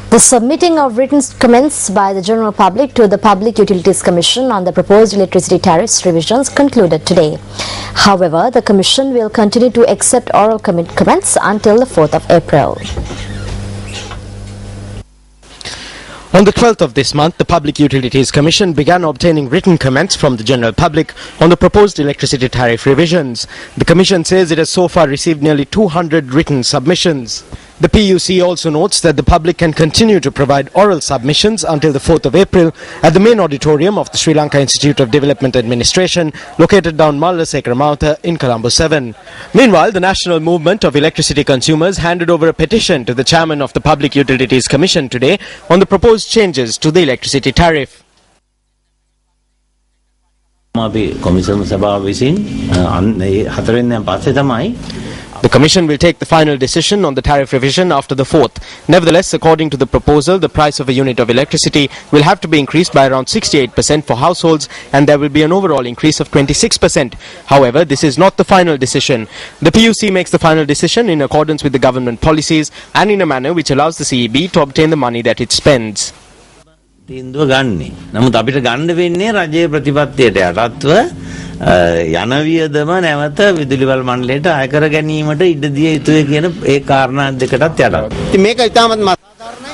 The submitting of written comments by the general public to the Public Utilities Commission on the proposed electricity tariffs revisions concluded today. However, the Commission will continue to accept oral comments until the 4th of April. On the 12th of this month, the Public Utilities Commission began obtaining written comments from the general public on the proposed electricity tariff revisions. The Commission says it has so far received nearly 200 written submissions. The PUC also notes that the public can continue to provide oral submissions until the 4th of April at the main auditorium of the Sri Lanka Institute of Development Administration, located down Mallasekara Mawatha in Colombo 7. Meanwhile, the National Movement of Electricity Consumers handed over a petition to the chairman of the Public Utilities Commission today on the proposed changes to the electricity tariff. The Commission will take the final decision on the tariff revision after the 4th. Nevertheless, according to the proposal, the price of a unit of electricity will have to be increased by around 68% for households, and there will be an overall increase of 26%. However, this is not the final decision. The PUC makes the final decision in accordance with the government policies and in a manner which allows the CEB to obtain the money that it spends. තීන්දුව ගන්නේ. නමුත් අපිට ගන්න වෙන්නේ රජයේ ප්‍රතිපත්තියට යටත්ව යන වියදම නැවත විදුලිවල මණ්ඩලයට අය කර ගැනීමට ඉඩ දිය යුතුය කියන ඒ කාරණා දෙකටත් යටත්. මේක ඉතාමත්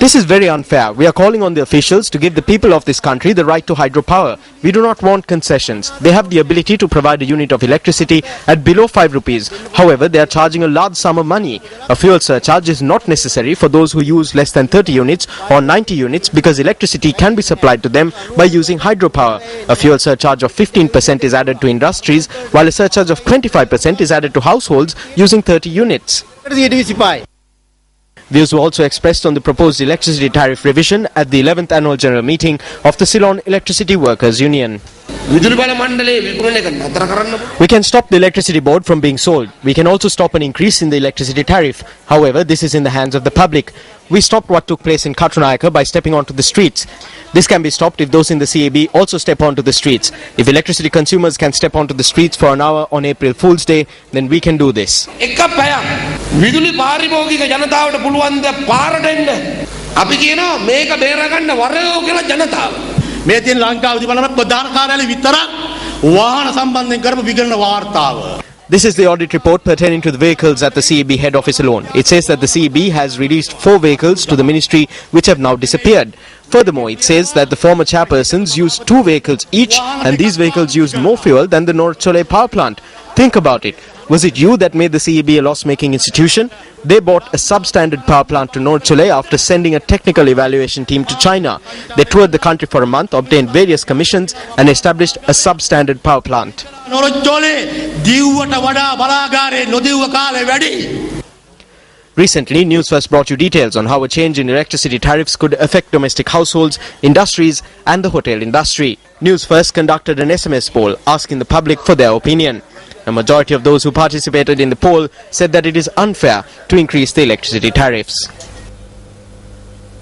This is very unfair. We are calling on the officials to give the people of this country the right to hydropower. We do not want concessions. They have the ability to provide a unit of electricity at below 5 rupees. However, they are charging a large sum of money. A fuel surcharge is not necessary for those who use less than 30 units or 90 units because electricity can be supplied to them by using hydropower. A fuel surcharge of 15% is added to industries, while a surcharge of 25% is added to households using 30 units. Views were also expressed on the proposed electricity tariff revision at the 11th annual general meeting of the Ceylon Electricity Workers Union. We can stop the electricity board from being sold. We can also stop an increase in the electricity tariff. However, this is in the hands of the public. We stopped what took place in Katunayaka by stepping onto the streets. This can be stopped if those in the CAB also step onto the streets. If electricity consumers can step onto the streets for an hour on April Fool's Day, then we can do this. This is the audit report pertaining to the vehicles at the CEB head office alone. It says that the CEB has released 4 vehicles to the ministry which have now disappeared. Furthermore, it says that the former chairpersons used 2 vehicles each, and these vehicles used more fuel than the North Chole power plant. Think about it. Was it you that made the CEB a loss-making institution? They bought a substandard power plant to North Chole after sending a technical evaluation team to China. They toured the country for a month, obtained various commissions, and established a substandard power plant. Recently, News First brought you details on how a change in electricity tariffs could affect domestic households, industries, and the hotel industry. News First conducted an SMS poll asking the public for their opinion. A majority of those who participated in the poll said that it is unfair to increase the electricity tariffs.